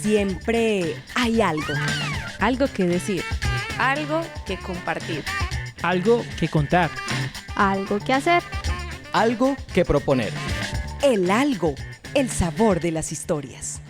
siempre hay algo. Algo que decir. Algo que compartir. Algo que contar. Algo que hacer. Algo que proponer. El algo, el sabor de las historias.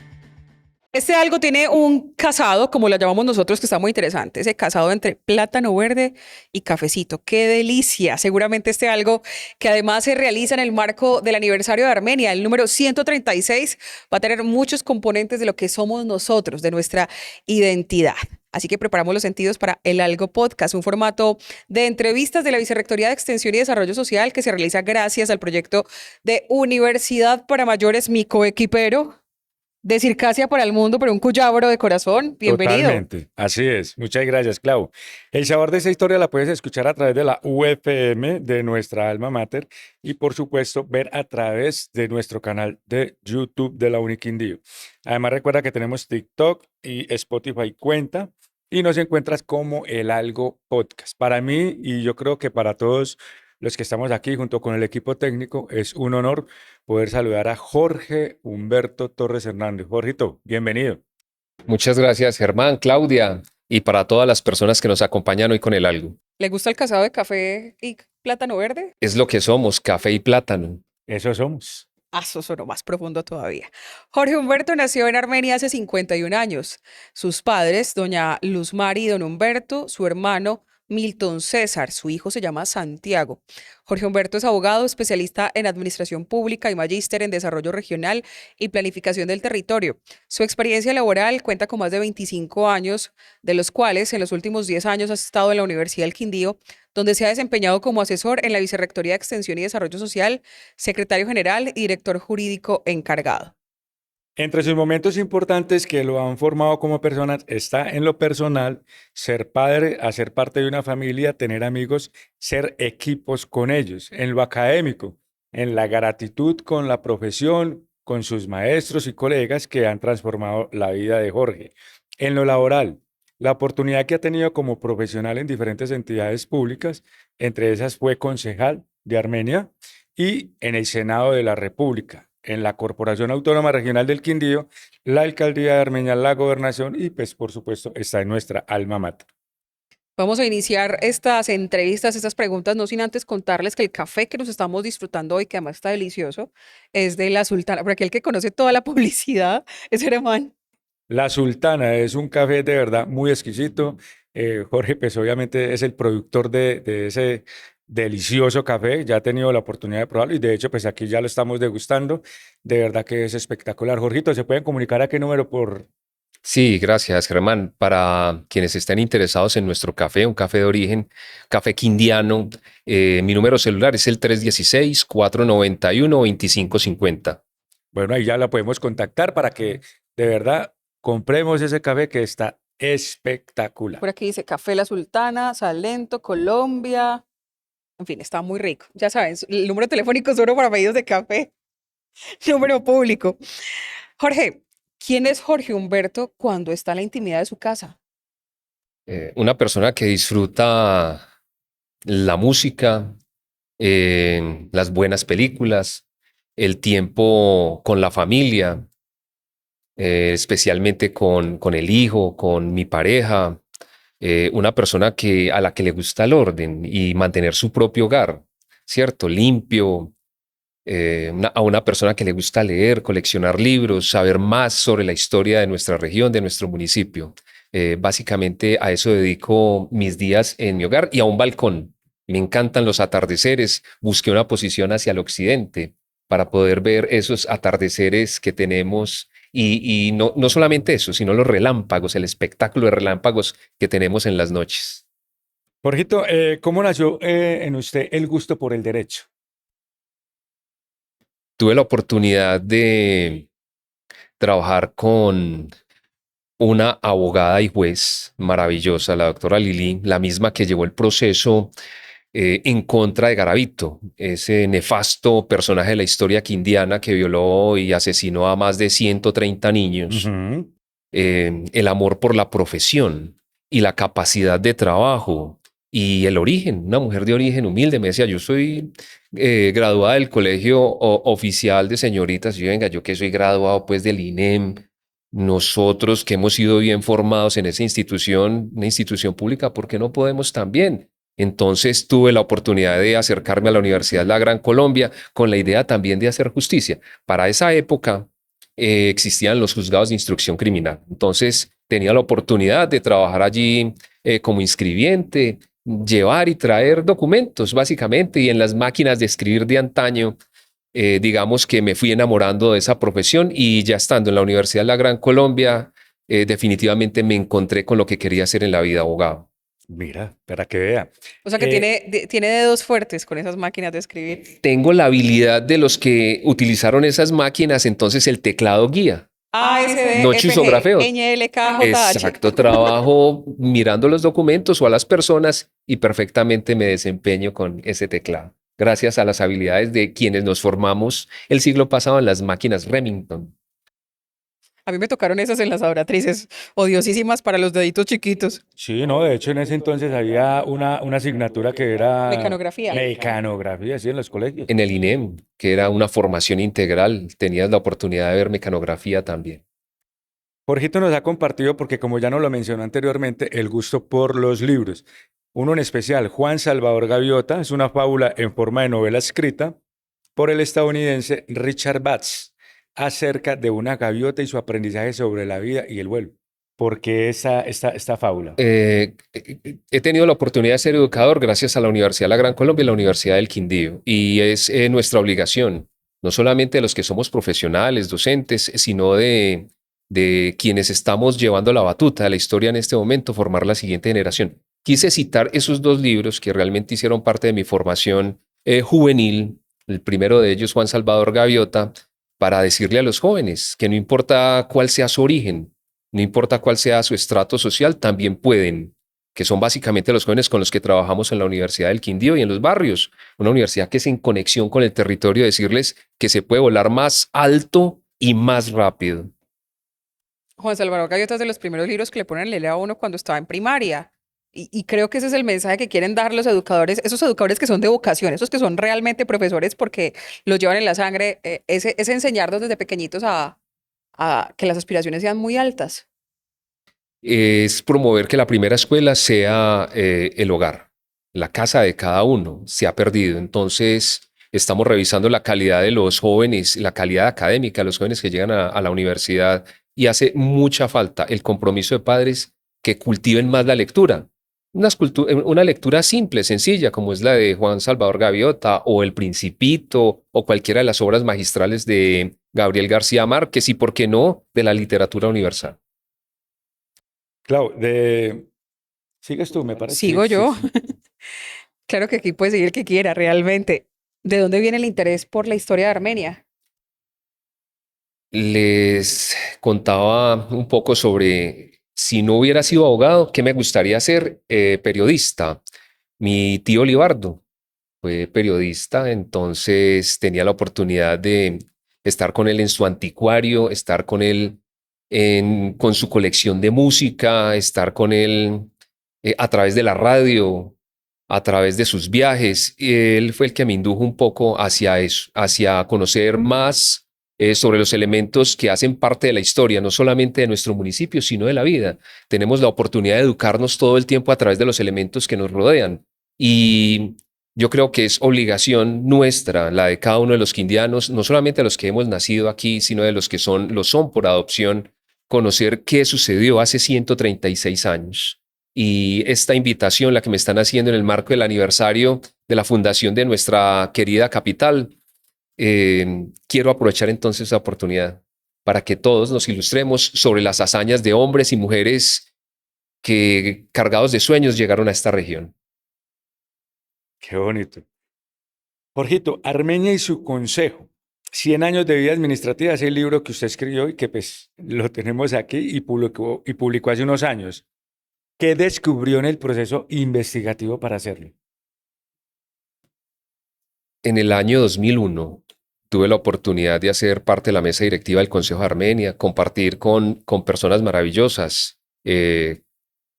Este algo tiene un casado, como lo llamamos nosotros, que está muy interesante. Ese casado entre plátano verde y cafecito. ¡Qué delicia! Seguramente este algo, que además se realiza en el marco del aniversario de Armenia, el número 136, va a tener muchos componentes de lo que somos nosotros, de nuestra identidad. Así que preparamos los sentidos para El Algo Podcast, un formato de entrevistas de la Vicerrectoría de Extensión y Desarrollo Social que se realiza gracias al proyecto de Universidad para Mayores, mi coequipero de Circasia para el Mundo, pero un cuyabro de corazón. Bienvenido. Totalmente, así es. Muchas gracias, Clau. El sabor de esa historia la puedes escuchar a través de la UFM de nuestra alma mater y, por supuesto, ver a través de nuestro canal de YouTube de la Uniquindío. Además, recuerda que tenemos TikTok y Spotify cuenta y nos encuentras como El Algo Podcast. Para mí, y yo creo que para todos los que estamos aquí junto con el equipo técnico, es un honor poder saludar a Jorge Humberto Torres Hernández. Jorgito, bienvenido. Muchas gracias, Germán, Claudia, y para todas las personas que nos acompañan hoy con El Algo. ¿Le gusta el casado de café y plátano verde? Es lo que somos, café y plátano. Eso somos. Eso sonó más profundo todavía. Jorge Humberto nació en Armenia hace 51 años. Sus padres, doña Luz Mari y don Humberto, su hermano Milton César, su hijo se llama Santiago. Jorge Humberto es abogado, especialista en administración pública y magíster en desarrollo regional y planificación del territorio. Su experiencia laboral cuenta con más de 25 años, de los cuales en los últimos 10 años ha estado en la Universidad del Quindío, donde se ha desempeñado como asesor en la Vicerrectoría de Extensión y Desarrollo Social, secretario general y director jurídico encargado. Entre sus momentos importantes que lo han formado como personas está en lo personal, ser padre, hacer parte de una familia, tener amigos, ser equipos con ellos. En lo académico, en la gratitud con la profesión, con sus maestros y colegas que han transformado la vida de Jorge. En lo laboral, la oportunidad que ha tenido como profesional en diferentes entidades públicas, entre esas fue concejal de Armenia y en el Senado de la República, en la Corporación Autónoma Regional del Quindío, la Alcaldía de Armenia, la Gobernación y, pues, por supuesto, está en nuestra alma mater. Vamos a iniciar estas entrevistas, estas preguntas, no sin antes contarles que el café que nos estamos disfrutando hoy, que además está delicioso, es de La Sultana. Para aquel que conoce toda la publicidad, es Germán. La Sultana es un café de verdad muy exquisito. Jorge, pues obviamente es el productor de ese delicioso café. Ya he tenido la oportunidad de probarlo y de hecho, pues aquí ya lo estamos degustando. De verdad que es espectacular. Jorgito, ¿se pueden comunicar a qué número por...? Sí, gracias, Germán. Para quienes estén interesados en nuestro café, un café de origen, café quindiano, mi número celular es el 316-491-2550. Bueno, ahí ya la podemos contactar para que de verdad compremos ese café que está espectacular. Por aquí dice Café La Sultana, Salento, Colombia. En fin, está muy rico. Ya saben, el número telefónico es solo para pedidos de café. Número público. Jorge, ¿quién es Jorge Humberto cuando está en la intimidad de su casa? Una persona que disfruta la música, las buenas películas, el tiempo con la familia, especialmente con el hijo, con mi pareja, una persona a la que le gusta el orden y mantener su propio hogar, ¿cierto? Limpio, a una persona que le gusta leer, coleccionar libros, saber más sobre la historia de nuestra región, de nuestro municipio. Básicamente a eso dedico mis días en mi hogar y a un balcón. Me encantan los atardeceres, busqué una posición hacia el occidente para poder ver esos atardeceres que tenemos. Y no solamente eso, sino los relámpagos, el espectáculo de relámpagos que tenemos en las noches. Jorgito, ¿cómo nació en usted el gusto por el derecho? Tuve la oportunidad de trabajar con una abogada y juez maravillosa, la doctora Lili, la misma que llevó el proceso en contra de Garavito, ese nefasto personaje de la historia quindiana que violó y asesinó a más de 130 niños. Uh-huh. El amor por la profesión y la capacidad de trabajo y el origen, una mujer de origen humilde. Me decía, yo soy graduada del Colegio Oficial de Señoritas, y yo, venga, yo que soy graduado pues del INEM, Nosotros que hemos sido bien formados en esa institución, una institución pública, ¿por qué no podemos también? Entonces tuve la oportunidad de acercarme a la Universidad de la Gran Colombia con la idea también de hacer justicia. Para esa época existían los juzgados de instrucción criminal. Entonces tenía la oportunidad de trabajar allí como inscribiente, llevar y traer documentos básicamente, y en las máquinas de escribir de antaño, digamos que me fui enamorando de esa profesión, y ya estando en la Universidad de la Gran Colombia, definitivamente me encontré con lo que quería hacer en la vida, abogado. Mira, para que vea. O sea que Eh, tiene dedos fuertes con esas máquinas de escribir. Tengo la habilidad de los que utilizaron esas máquinas, entonces el teclado guía. ASD, No chisografeo. NLKJH. Exacto, trabajo mirando los documentos o a las personas y perfectamente me desempeño con ese teclado, gracias a las habilidades de quienes nos formamos el siglo pasado en las máquinas Remington. A mí me tocaron esas enlazadoratrices odiosísimas para los deditos chiquitos. Sí, no, de hecho en ese entonces había una asignatura que era Mecanografía. mecanografía, sí, en los colegios. En el INEM, que era una formación integral, tenías la oportunidad de ver mecanografía también. Jorgito nos ha compartido, porque como ya nos lo mencionó anteriormente, el gusto por los libros. Uno en especial, Juan Salvador Gaviota, es una fábula en forma de novela escrita por el estadounidense Richard Batts, acerca de una gaviota y su aprendizaje sobre la vida y el vuelo. ¿Por qué esta fábula? He tenido la oportunidad de ser educador gracias a la Universidad de la Gran Colombia y la Universidad del Quindío, y es nuestra obligación, no solamente de los que somos profesionales, docentes, sino de quienes estamos llevando la batuta de la historia en este momento, formar la siguiente generación. Quise citar esos dos libros que realmente hicieron parte de mi formación juvenil, el primero de ellos, Juan Salvador Gaviota, para decirle a los jóvenes que no importa cuál sea su origen, no importa cuál sea su estrato social, también pueden, que son básicamente los jóvenes con los que trabajamos en la Universidad del Quindío y en los barrios, una universidad que es en conexión con el territorio, decirles que se puede volar más alto y más rápido. Juan Salvador Gaviota es de los primeros libros que le ponen a leer a uno cuando estaba en primaria. Y creo que ese es el mensaje que quieren dar los educadores, esos educadores que son de vocación, esos que son realmente profesores porque los llevan en la sangre, es enseñarnos desde pequeñitos a que las aspiraciones sean muy altas. Es promover que la primera escuela sea el hogar, la casa de cada uno. Se ha perdido. Entonces, estamos revisando la calidad de los jóvenes, la calidad académica de los jóvenes que llegan a la universidad, y hace mucha falta el compromiso de padres que cultiven más la lectura. Una lectura simple, sencilla, como es la de Juan Salvador Gaviota o El Principito o cualquiera de las obras magistrales de Gabriel García Márquez, y, por qué no, de la literatura universal. Clau, sigues tú, me parece. Sigo Sí, yo. sí. Claro que aquí puede seguir el que quiera, realmente. ¿De dónde viene el interés por la historia de Armenia? Les contaba un poco sobre, si no hubiera sido abogado, ¿qué me gustaría ser? Periodista. Mi tío Libardo fue periodista, entonces tenía la oportunidad de estar con él en su anticuario, estar con él con su colección de música, estar con él a través de la radio, a través de sus viajes. Él fue el que me indujo un poco hacia eso, hacia conocer más sobre los elementos que hacen parte de la historia, no solamente de nuestro municipio, sino de la vida. Tenemos la oportunidad de educarnos todo el tiempo a través de los elementos que nos rodean. Y yo creo que es obligación nuestra, la de cada uno de los quindianos, no solamente de los que hemos nacido aquí, sino de los que lo son por adopción, conocer qué sucedió hace 136 años. Y esta invitación, la que me están haciendo en el marco del aniversario de la fundación de nuestra querida capital, quiero aprovechar entonces esa oportunidad para que todos nos ilustremos sobre las hazañas de hombres y mujeres que, cargados de sueños, llegaron a esta región. Qué bonito. Jorgito, Armenia y su consejo. 100 años de vida administrativa es el libro que usted escribió y que pues lo tenemos aquí y publicó hace unos años. ¿Qué descubrió en el proceso investigativo para hacerlo? En el año 2001 tuve la oportunidad de hacer parte de la mesa directiva del Consejo de Armenia, compartir con personas maravillosas,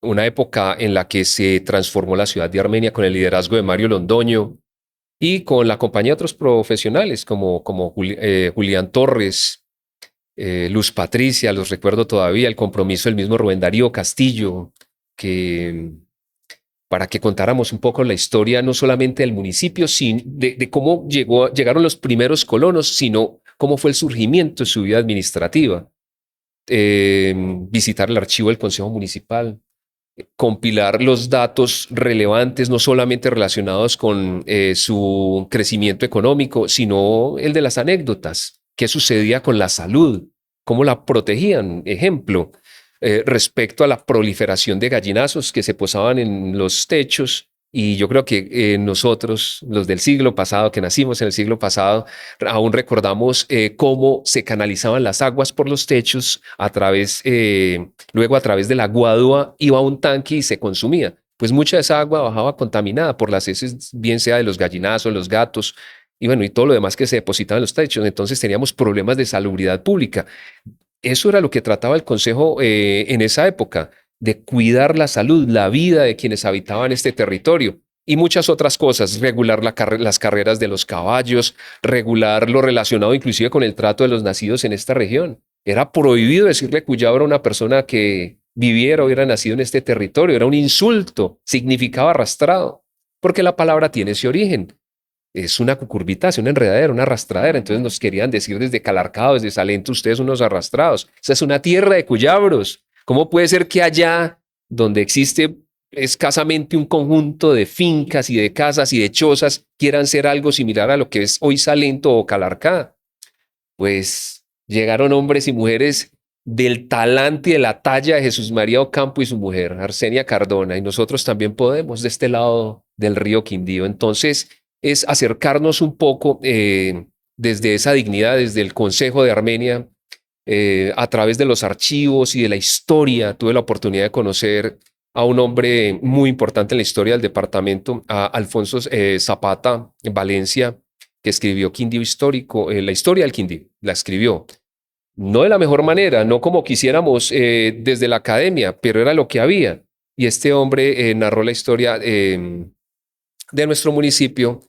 una época en la que se transformó la ciudad de Armenia con el liderazgo de Mario Londoño y con la compañía de otros profesionales como Julián Torres, Luz Patricia, los recuerdo todavía, el compromiso del mismo Rubén Darío Castillo, que para que contáramos un poco la historia no solamente del municipio, sino de cómo llegaron los primeros colonos, sino cómo fue el surgimiento de su vida administrativa. Visitar el archivo del Consejo Municipal, compilar los datos relevantes, no solamente relacionados con su crecimiento económico, sino el de las anécdotas. ¿Qué sucedía con la salud? ¿Cómo la protegían? Ejemplo, respecto a la proliferación de gallinazos que se posaban en los techos. Y yo creo que nosotros, los del siglo pasado, que nacimos en el siglo pasado, aún recordamos cómo se canalizaban las aguas por los techos luego a través de la guadua iba a un tanque y se consumía. Pues mucha de esa agua bajaba contaminada por las heces, bien sea de los gallinazos, los gatos, y bueno, y todo lo demás que se depositaba en los techos. Entonces teníamos problemas de salubridad pública. Eso era lo que trataba el Consejo en esa época, de cuidar la salud, la vida de quienes habitaban este territorio y muchas otras cosas, regular las carreras de los caballos, regular lo relacionado inclusive con el trato de los nacidos en esta región. Era prohibido decirle cuyabra a una persona que viviera o hubiera nacido en este territorio, era un insulto, significaba arrastrado, porque la palabra tiene ese origen. Es una cucurbitación, una enredadera, una arrastradera. Entonces nos querían decir desde Calarcado, desde Salento, ustedes unos arrastrados. Esa es una tierra de cuyabros. ¿Cómo puede ser que allá, donde existe escasamente un conjunto de fincas y de casas y de chozas, quieran ser algo similar a lo que es hoy Salento o Calarcá? Pues llegaron hombres y mujeres del talante y de la talla de Jesús María Ocampo y su mujer, Arsenia Cardona, y nosotros también podemos de este lado del río Quindío. Entonces, es acercarnos un poco desde esa dignidad, desde el Consejo de Armenia, a través de los archivos y de la historia. Tuve la oportunidad de conocer a un hombre muy importante en la historia del departamento, a Alfonso Zapata en Valencia, que escribió Quindío Histórico, la historia del Quindío, la escribió. No de la mejor manera, no como quisiéramos desde la academia, pero era lo que había. Y este hombre narró la historia de nuestro municipio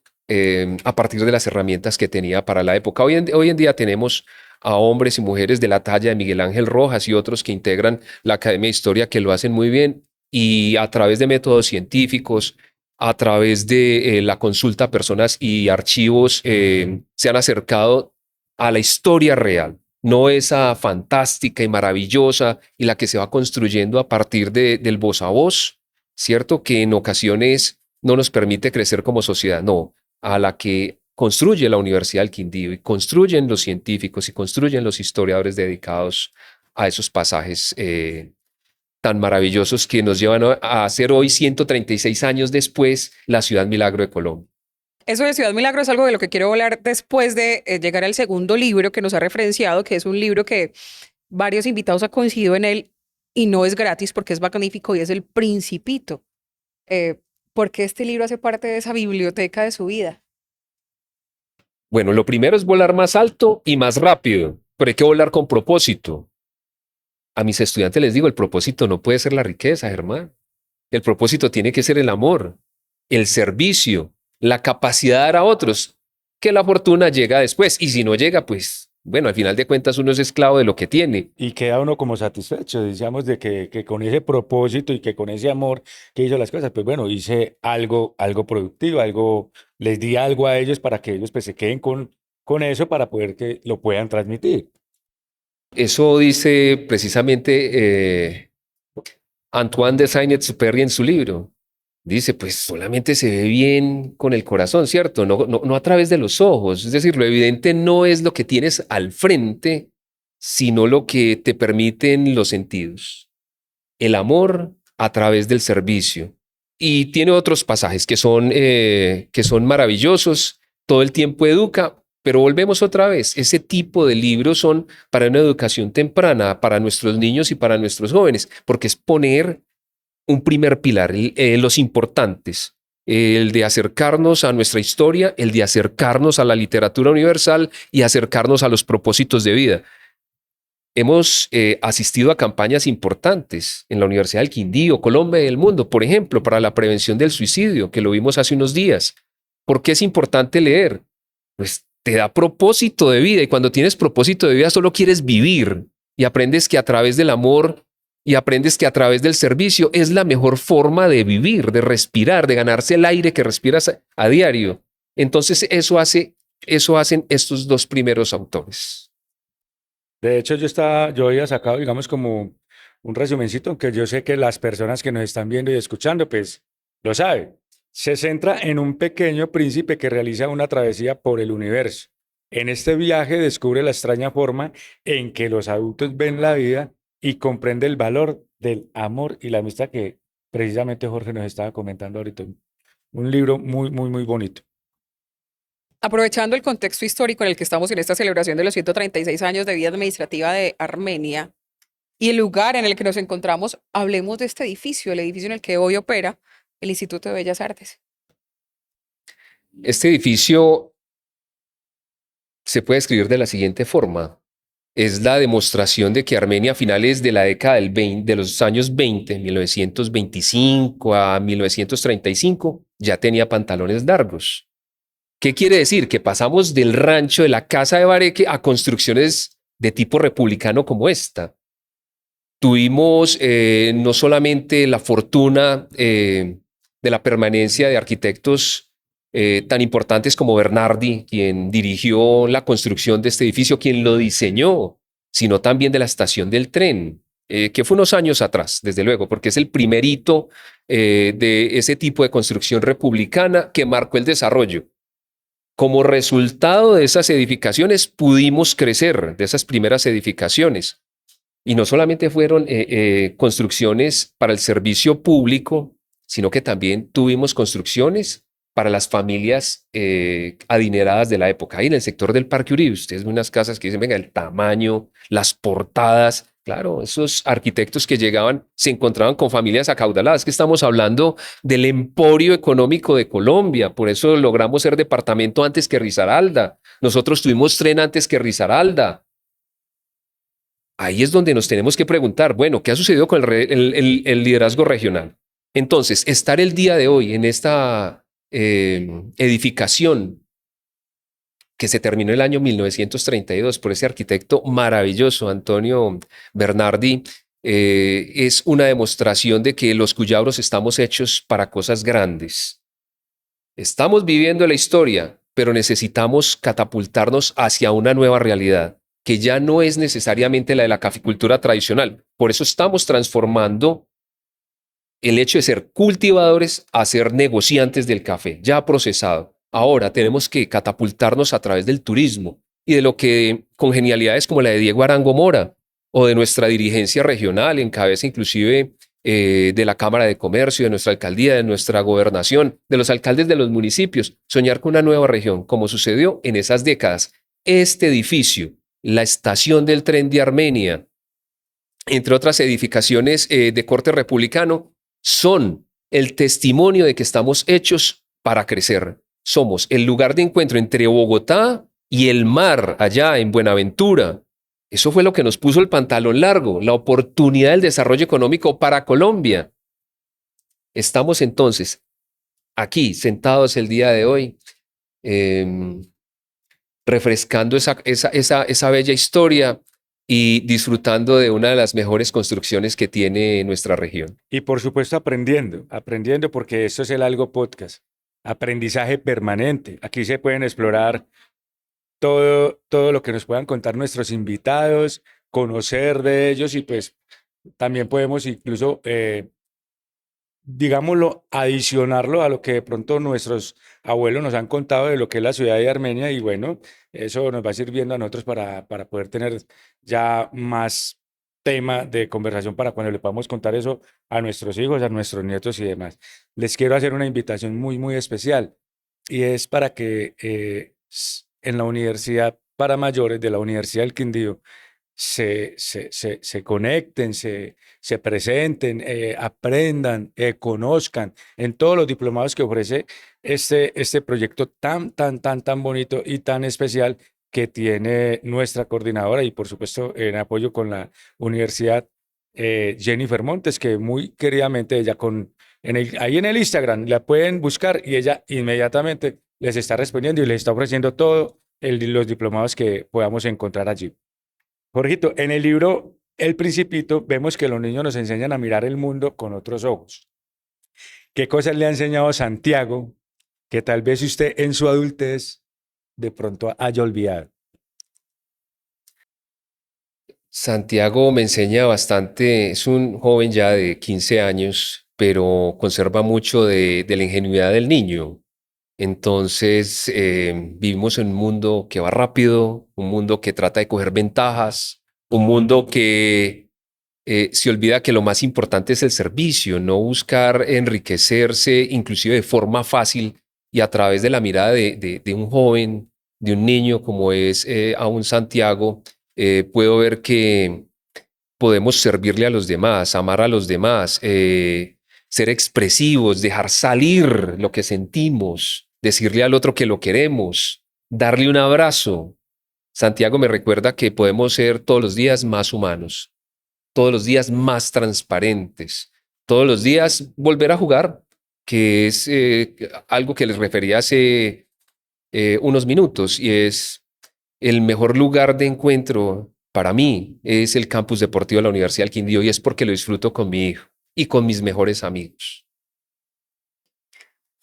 a partir de las herramientas que tenía para la época. Hoy en día tenemos a hombres y mujeres de la talla de Miguel Ángel Rojas y otros que integran la Academia de Historia que lo hacen muy bien, y a través de métodos científicos, a través de la consulta a personas y archivos, se han acercado a la historia real, no esa fantástica y maravillosa y la que se va construyendo a partir del voz a voz, ¿cierto? Que en ocasiones no nos permite crecer como sociedad, no, a la que construye la Universidad del Quindío y construyen los científicos y construyen los historiadores dedicados a esos pasajes tan maravillosos que nos llevan a hacer hoy, 136 años después, la Ciudad Milagro de Colombia. Eso de Ciudad Milagro es algo de lo que quiero hablar después de llegar al segundo libro que nos ha referenciado, que es un libro que varios invitados han coincidido en él y no es gratis porque es magnífico, y es El Principito. ¿Por qué este libro hace parte de esa biblioteca de su vida? Bueno, lo primero es volar más alto y más rápido, pero hay que volar con propósito. A mis estudiantes les digo, el propósito no puede ser la riqueza, Germán. El propósito tiene que ser el amor, el servicio, la capacidad de dar a otros, que la fortuna llega después. Y si no llega, pues, bueno, al final de cuentas uno es esclavo de lo que tiene. Y queda uno como satisfecho, decíamos, de que con ese propósito y que con ese amor que hizo las cosas, pues bueno, hice algo productivo, les di algo a ellos para que ellos pues se queden con eso para poder que lo puedan transmitir. Eso dice precisamente Antoine de Saint-Exupéry en su libro. Dice, pues solamente se ve bien con el corazón, ¿cierto? No a través de los ojos. Es decir, lo evidente no es lo que tienes al frente, sino lo que te permiten los sentidos. El amor a través del servicio. Y tiene otros pasajes que son maravillosos. Todo el tiempo educa. Pero volvemos otra vez, ese tipo de libros son para una educación temprana, para nuestros niños y para nuestros jóvenes, porque es poner un primer pilar, los importantes, el de acercarnos a nuestra historia, el de acercarnos a la literatura universal y acercarnos a los propósitos de vida. Hemos asistido a campañas importantes en la Universidad del Quindío, Colombia y el mundo, por ejemplo, para la prevención del suicidio, que lo vimos hace unos días. ¿Por qué es importante leer? Pues te da propósito de vida y cuando tienes propósito de vida solo quieres vivir y aprendes que a través del amor y aprendes que a través del servicio es la mejor forma de vivir, de respirar, de ganarse el aire que respiras a diario. Entonces eso hacen estos dos primeros autores. De hecho, yo había sacado, digamos, como un resumencito, aunque yo sé que las personas que nos están viendo y escuchando, pues lo saben. Se centra en un pequeño príncipe que realiza una travesía por el universo. En este viaje descubre la extraña forma en que los adultos ven la vida y comprende el valor del amor y la amistad que precisamente Jorge nos estaba comentando ahorita. Un libro muy, muy, muy bonito. Aprovechando el contexto histórico en el que estamos en esta celebración de los 136 años de vida administrativa de Armenia y el lugar en el que nos encontramos, hablemos de este edificio, el edificio en el que hoy opera el Instituto de Bellas Artes. Este edificio se puede describir de la siguiente forma. Es la demostración de que Armenia a finales de la década de los años 20, 1925 a 1935, ya tenía pantalones largos. ¿Qué quiere decir? Que pasamos del rancho de la Casa de Bareque a construcciones de tipo republicano como esta. Tuvimos no solamente la fortuna de la permanencia de arquitectos tan importantes como Bernardi, quien dirigió la construcción de este edificio, quien lo diseñó, sino también de la estación del tren, que fue unos años atrás, desde luego, porque es el primer hito de ese tipo de construcción republicana que marcó el desarrollo. Como resultado de esas edificaciones pudimos crecer, de esas primeras edificaciones. Y no solamente fueron construcciones para el servicio público, sino que también tuvimos construcciones para las familias adineradas de la época. Ahí en el sector del Parque Uribe, ustedes ven unas casas que dicen, venga, el tamaño, las portadas. Claro, esos arquitectos que llegaban se encontraban con familias acaudaladas, que estamos hablando del emporio económico de Colombia, por eso logramos ser departamento antes que Risaralda, nosotros tuvimos tren antes que Risaralda. Ahí es donde nos tenemos que preguntar, bueno, ¿qué ha sucedido con el liderazgo regional? Entonces, estar el día de hoy en esta edificación que se terminó el año 1932 por ese arquitecto maravilloso, Antonio Bernardi, es una demostración de que los cuyabros estamos hechos para cosas grandes. Estamos viviendo la historia, pero necesitamos catapultarnos hacia una nueva realidad, que ya no es necesariamente la de la caficultura tradicional. Por eso estamos transformando el hecho de ser cultivadores a ser negociantes del café, ya procesado. Ahora tenemos que catapultarnos a través del turismo y de lo que con genialidades como la de Diego Arango Mora o de nuestra dirigencia regional, en cabeza inclusive de la Cámara de Comercio, de nuestra alcaldía, de nuestra gobernación, de los alcaldes de los municipios, soñar con una nueva región, como sucedió en esas décadas. Este edificio, la estación del tren de Armenia, entre otras edificaciones de corte republicano, son el testimonio de que estamos hechos para crecer. Somos el lugar de encuentro entre Bogotá y el mar allá en Buenaventura. Eso fue lo que nos puso el pantalón largo, la oportunidad del desarrollo económico para Colombia. Estamos entonces aquí sentados el día de hoy, refrescando esa bella historia y disfrutando de una de las mejores construcciones que tiene nuestra región. Y por supuesto aprendiendo porque esto es el Algo Podcast. Aprendizaje permanente. Aquí se pueden explorar todo lo que nos puedan contar nuestros invitados, conocer de ellos y pues también podemos incluso, digámoslo, adicionarlo a lo que de pronto nuestros abuelos nos han contado de lo que es la ciudad de Armenia y bueno, eso nos va sirviendo a nosotros para poder tener ya más tema de conversación para cuando le podamos contar eso a nuestros hijos, a nuestros nietos y demás. Les quiero hacer una invitación muy, muy especial y es para que en la Universidad para Mayores de la Universidad del Quindío se conecten, se presenten, aprendan, conozcan en todos los diplomados que ofrece este proyecto tan bonito y tan especial que tiene nuestra coordinadora y por supuesto en apoyo con la Universidad Jennifer Montes, que muy queridamente ella ahí en el Instagram la pueden buscar y ella inmediatamente les está respondiendo y les está ofreciendo todo los diplomados que podamos encontrar allí. Jorgito, en el libro El Principito vemos que los niños nos enseñan a mirar el mundo con otros ojos. ¿Qué cosas le ha enseñado Santiago que tal vez usted en su adultez de pronto haya olvidado? Santiago me enseña bastante, es un joven ya de 15 años, pero conserva mucho de la ingenuidad del niño. Entonces, vivimos en un mundo que va rápido, un mundo que trata de coger ventajas, un mundo que se olvida que lo más importante es el servicio, no buscar enriquecerse, inclusive de forma fácil y a través de la mirada de un joven, de un niño como es aún Santiago, puedo ver que podemos servirle a los demás, amar a los demás, ser expresivos, dejar salir lo que sentimos, decirle al otro que lo queremos, darle un abrazo. Santiago me recuerda que podemos ser todos los días más humanos, todos los días más transparentes, todos los días volver a jugar, que es algo que les refería hace unos minutos, y es el mejor lugar de encuentro para mí es el campus deportivo de la Universidad del Quindío, y es porque lo disfruto con mi hijo y con mis mejores amigos.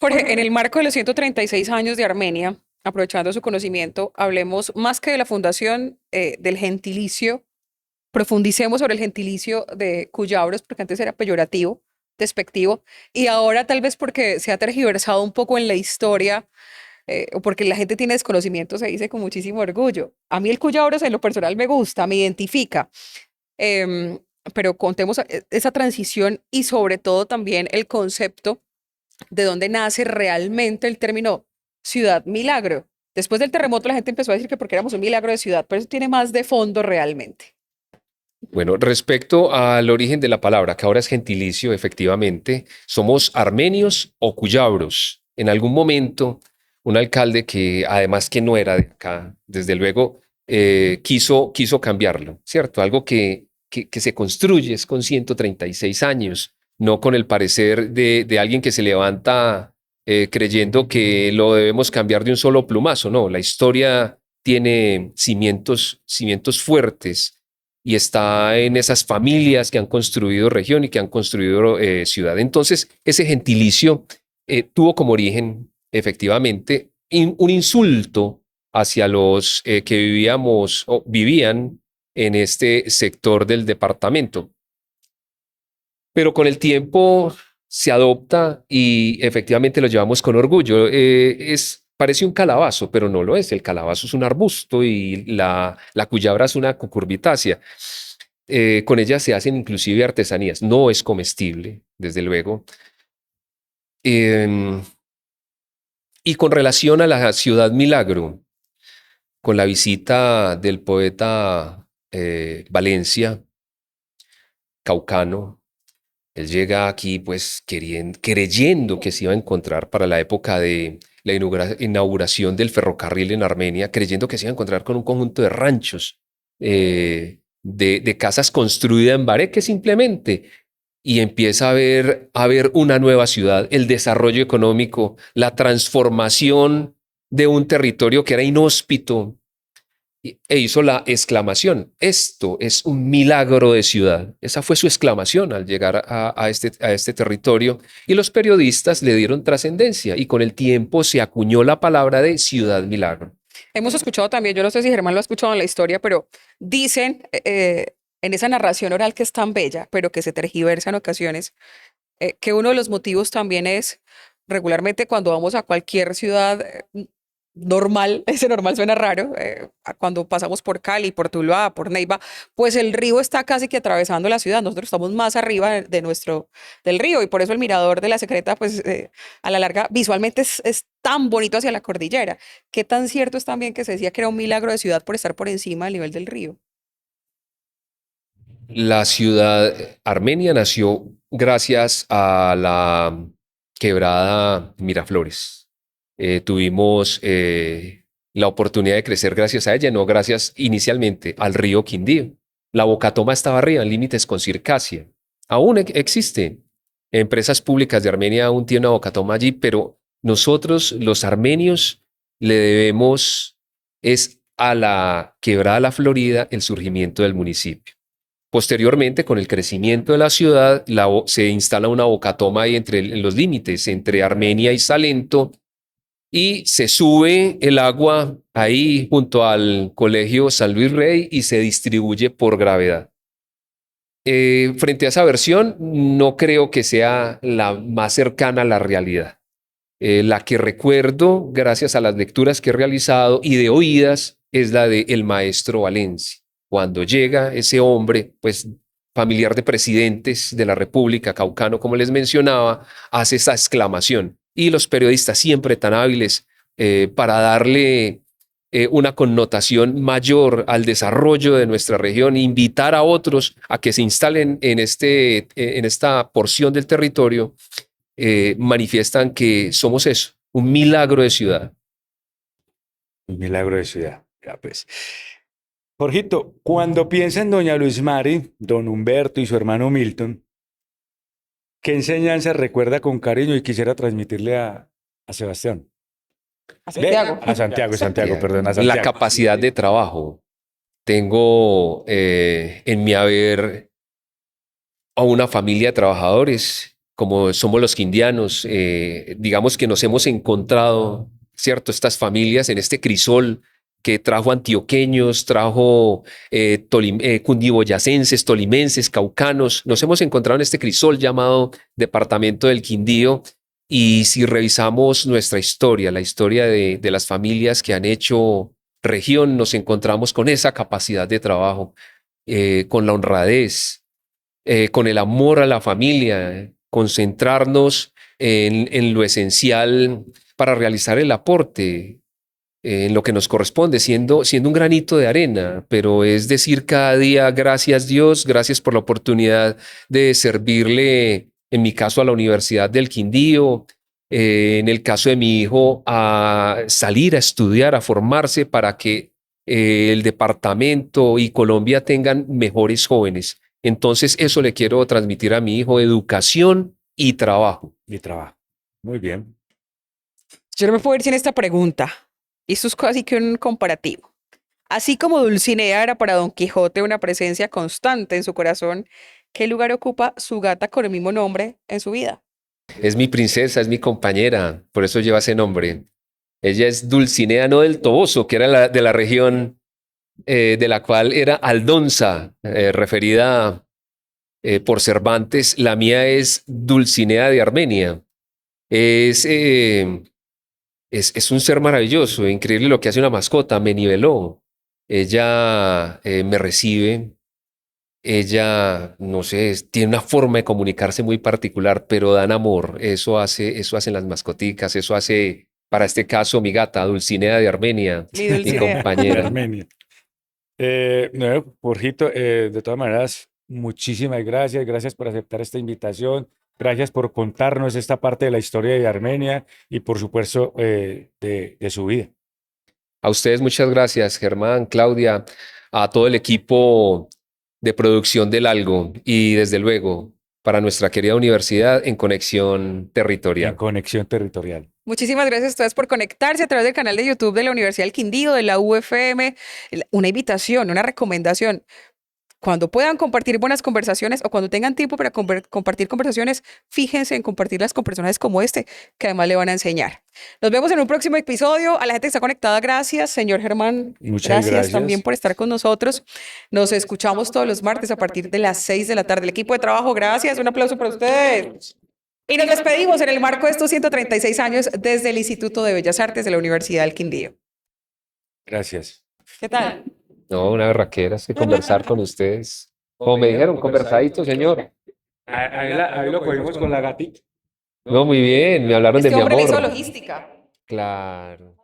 Jorge, en el marco de los 136 años de Armenia, aprovechando su conocimiento, hablemos más que de la fundación, del gentilicio, profundicemos sobre el gentilicio de Cuyabros, porque antes era peyorativo, despectivo, y ahora tal vez porque se ha tergiversado un poco en la historia, o porque la gente tiene desconocimiento, se dice con muchísimo orgullo. A mí el Cuyabros en lo personal me gusta, me identifica, em, pero contemos esa transición y sobre todo también el concepto de dónde nace realmente el término ciudad milagro. Después del terremoto la gente empezó a decir que porque éramos un milagro de ciudad, pero eso tiene más de fondo realmente. Bueno, respecto al origen de la palabra, que ahora es gentilicio, efectivamente, somos armenios o cuyabros. En algún momento, un alcalde que además que no era de acá, desde luego, quiso cambiarlo, ¿cierto? Algo que se construye es con 136 años, no con el parecer de alguien que se levanta creyendo que lo debemos cambiar de un solo plumazo. No, la historia tiene cimientos fuertes y está en esas familias que han construido región y que han construido ciudad. Entonces, ese gentilicio tuvo como origen, efectivamente, un insulto hacia los que vivíamos o vivían en este sector del departamento. Pero con el tiempo se adopta y efectivamente lo llevamos con orgullo. Parece un calabazo, pero no lo es. El calabazo es un arbusto y la cuyabra es una cucurbitácea. Con ella se hacen inclusive artesanías. No es comestible, desde luego. Y con relación a la ciudad milagro, con la visita del poeta Valencia, caucano, él llega aquí pues creyendo que se iba a encontrar para la época de la inauguración del ferrocarril en Armenia, creyendo que se iba a encontrar con un conjunto de ranchos, de casas construidas en bareque simplemente, y empieza a ver una nueva ciudad, el desarrollo económico, la transformación de un territorio que era inhóspito, e hizo la exclamación: esto es un milagro de ciudad. Esa fue su exclamación al llegar a este territorio, y los periodistas le dieron trascendencia y con el tiempo se acuñó la palabra de ciudad milagro. Hemos escuchado también, yo no sé si Germán lo ha escuchado en la historia, pero dicen en esa narración oral que es tan bella, pero que se tergiversa en ocasiones, que uno de los motivos también es regularmente cuando vamos a cualquier ciudad normal, ese normal suena raro, cuando pasamos por Cali, por Tuluá, por Neiva, pues el río está casi que atravesando la ciudad. Nosotros estamos más arriba del río, y por eso el mirador de la Secreta, pues a la larga visualmente es tan bonito hacia la cordillera. ¿Qué tan cierto es también que se decía que era un milagro de ciudad por estar por encima del nivel del río? La ciudad armenia nació gracias a la quebrada Miraflores. Tuvimos la oportunidad de crecer gracias a ella, no gracias inicialmente al río Quindío. La Bocatoma estaba arriba, en límites con Circasia. Aún existen empresas públicas de Armenia, aún tienen una Bocatoma allí, pero nosotros, los armenios, le debemos es a la Quebrada La Florida el surgimiento del municipio. Posteriormente, con el crecimiento de la ciudad, se instala una bocatoma ahí en los límites entre Armenia y Salento, y se sube el agua ahí junto al Colegio San Luis Rey y se distribuye por gravedad. Frente a esa versión, no creo que sea la más cercana a la realidad. La que recuerdo, gracias a las lecturas que he realizado y de oídas, es la de el maestro Valencia. Cuando llega ese hombre, pues familiar de presidentes de la República, caucano, como les mencionaba, hace esa exclamación. Y los periodistas siempre tan hábiles para darle una connotación mayor al desarrollo de nuestra región, invitar a otros a que se instalen en esta porción del territorio, manifiestan que somos eso, un milagro de ciudad. Un milagro de ciudad. Ya pues. Jorgito, cuando piensa en doña Luz Mari, don Humberto y su hermano Milton, ¿qué enseñanza recuerda con cariño y quisiera transmitirle a Sebastián? A Santiago. A Santiago, perdón, a Santiago. La capacidad de trabajo. Tengo en mi haber a una familia de trabajadores, como somos los quindianos. Digamos que nos hemos encontrado, ¿cierto? Estas familias en este crisol que trajo antioqueños, trajo cundiboyacenses, tolimenses, caucanos. Nos hemos encontrado en este crisol llamado Departamento del Quindío. Y si revisamos nuestra historia, la historia de las familias que han hecho región, nos encontramos con esa capacidad de trabajo, con la honradez, con el amor a la familia, concentrarnos en lo esencial para realizar el aporte, en lo que nos corresponde, siendo un granito de arena, pero es decir cada día, gracias Dios, gracias por la oportunidad de servirle, en mi caso a la Universidad del Quindío, en el caso de mi hijo a salir a estudiar, a formarse para que el departamento y Colombia tengan mejores jóvenes. Entonces eso le quiero transmitir a mi hijo, educación y trabajo. Y trabajo. Muy bien. Yo no me puedo ir sin esta pregunta. Y esto es casi que un comparativo. Así como Dulcinea era para Don Quijote una presencia constante en su corazón, ¿qué lugar ocupa su gata con el mismo nombre en su vida? Es mi princesa, es mi compañera, por eso lleva ese nombre. Ella es Dulcinea, no del Toboso, que era de la región de la cual era Aldonza, referida por Cervantes. La mía es Dulcinea de Armenia. Es un ser maravilloso, increíble lo que hace una mascota, me niveló. Ella me recibe. Ella, no sé, tiene una forma de comunicarse muy particular, pero dan amor. Eso hacen las mascoticas, eso hace, para este caso, mi gata, Dulcinea de Armenia, Mi mi Dulcinea. compañera. Armenia. No, Jorgito, de todas maneras, muchísimas gracias. Gracias por aceptar esta invitación. Gracias por contarnos esta parte de la historia de Armenia y, por supuesto, de su vida. A ustedes muchas gracias, Germán, Claudia, a todo el equipo de producción del Algo y desde luego para nuestra querida universidad en Conexión Territorial. En Conexión Territorial. Muchísimas gracias a ustedes por conectarse a través del canal de YouTube de la Universidad del Quindío, de la UFM. Una invitación, una recomendación. Cuando puedan compartir buenas conversaciones o cuando tengan tiempo para compartir conversaciones, fíjense en compartirlas con personajes como este, que además le van a enseñar. Nos vemos en un próximo episodio. A la gente que está conectada, gracias. Señor Germán, Muchas gracias. también por estar con nosotros. Nos escuchamos todos los martes a partir de las 6 de la tarde. El equipo de trabajo, gracias. Un aplauso para ustedes. Y nos despedimos en el marco de estos 136 años desde el Instituto de Bellas Artes de la Universidad del Quindío. Gracias. ¿Qué tal? No, una berraquera, es que conversar con ustedes. Como me dijeron, conversadito, señor. Ahí lo cogimos con la gatita. No, muy bien, me hablaron de Este mi hombre le hizo amor. logística. Claro.